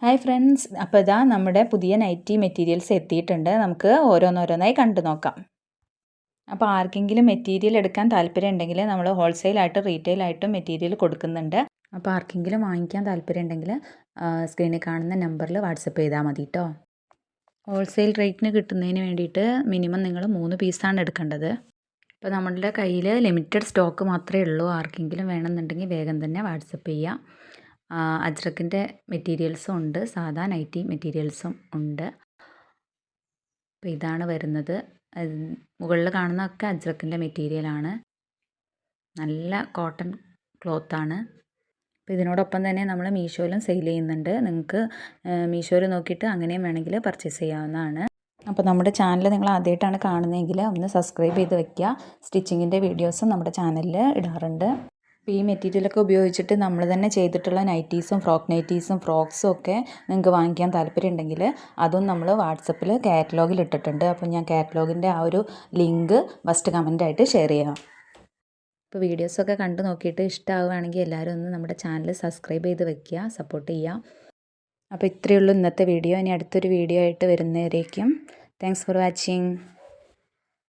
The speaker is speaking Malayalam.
ഹായ് ഫ്രണ്ട്സ്, അപ്പോൾ ഇതാ നമ്മുടെ പുതിയ നൈറ്റി മെറ്റീരിയൽസ് എത്തിയിട്ടുണ്ട്. നമുക്ക് ഓരോന്നോരോന്നായി കണ്ടു നോക്കാം. അപ്പോൾ ആർക്കെങ്കിലും മെറ്റീരിയൽ എടുക്കാൻ താല്പര്യം ഉണ്ടെങ്കിൽ നമ്മൾ ഹോൾസെയിലായിട്ട് റീറ്റെയിലായിട്ടും മെറ്റീരിയൽ കൊടുക്കുന്നുണ്ട്. അപ്പോൾ ആർക്കെങ്കിലും വാങ്ങിക്കാൻ താല്പര്യം ഉണ്ടെങ്കിൽ സ്ക്രീനിൽ കാണുന്ന നമ്പറിൽ വാട്സപ്പ് ചെയ്താൽ മതി കേട്ടോ. ഹോൾസെയിൽ റേറ്റിന് കിട്ടുന്നതിന് വേണ്ടിയിട്ട് മിനിമം നിങ്ങൾ 3 പീസാണ് എടുക്കേണ്ടത്. ഇപ്പോൾ നമ്മളുടെ കയ്യിൽ ലിമിറ്റഡ് സ്റ്റോക്ക് മാത്രമേ ഉള്ളൂ. ആർക്കെങ്കിലും വേണമെന്നുണ്ടെങ്കിൽ വേഗം തന്നെ വാട്സപ്പ് ചെയ്യാം. അജ്രക്കിൻ്റെ മെറ്റീരിയൽസും ഉണ്ട്, സാധാ നൈറ്റി മെറ്റീരിയൽസും ഉണ്ട്. അപ്പോൾ ഇതാണ് വരുന്നത്. മുകളിൽ കാണുന്നതൊക്കെ അജ്രക്കിൻ്റെ മെറ്റീരിയലാണ്. നല്ല കോട്ടൺ ക്ലോത്താണ്. അപ്പോൾ ഇതിനോടൊപ്പം തന്നെ നമ്മൾ മീഷോയിലും സെയിൽ ചെയ്യുന്നുണ്ട്. നിങ്ങൾക്ക് മീഷോയിൽ നോക്കിയിട്ട് അങ്ങനെയും വേണമെങ്കിൽ പർച്ചേസ് ചെയ്യാവുന്നതാണ്. അപ്പോൾ നമ്മുടെ ചാനൽ നിങ്ങൾ ആദ്യമായിട്ടാണ് കാണുന്നതെങ്കിൽ ഒന്ന് സബ്സ്ക്രൈബ് ചെയ്ത് വയ്ക്കുക. സ്റ്റിച്ചിങ്ങിൻ്റെ വീഡിയോസും നമ്മുടെ ചാനലിൽ ഇടാറുണ്ട്. അപ്പോൾ ഈ മെറ്റീരിയലൊക്കെ ഉപയോഗിച്ചിട്ട് നമ്മൾ തന്നെ ചെയ്തിട്ടുള്ള നൈറ്റീസും ഫ്രോക്ക് നൈറ്റീസും ഫ്രോക്സും ഒക്കെ നിങ്ങൾക്ക് വാങ്ങിക്കാൻ താല്പര്യം ഉണ്ടെങ്കിൽ അതും നമ്മൾ വാട്സപ്പിൽ കാറ്റലോഗിൽ ഇട്ടിട്ടുണ്ട്. അപ്പോൾ ഞാൻ കാറ്റലോഗിൻ്റെ ആ ഒരു ലിങ്ക് ഫസ്റ്റ് കമൻ്റായിട്ട് ഷെയർ ചെയ്യാം. ഇപ്പോൾ വീഡിയോസൊക്കെ കണ്ടു നോക്കിയിട്ട് ഇഷ്ടമാവുകയാണെങ്കിൽ എല്ലാവരും ഒന്ന് നമ്മുടെ ചാനൽ സബ്സ്ക്രൈബ് ചെയ്ത് വയ്ക്കുക, സപ്പോർട്ട് ചെയ്യുക. അപ്പോൾ ഇത്രയേ ഉള്ളൂ ഇന്നത്തെ വീഡിയോ. ഇനി അടുത്തൊരു വീഡിയോ ആയിട്ട് വരുന്നവരേക്കും താങ്ക്സ് ഫോർ വാച്ചിങ്.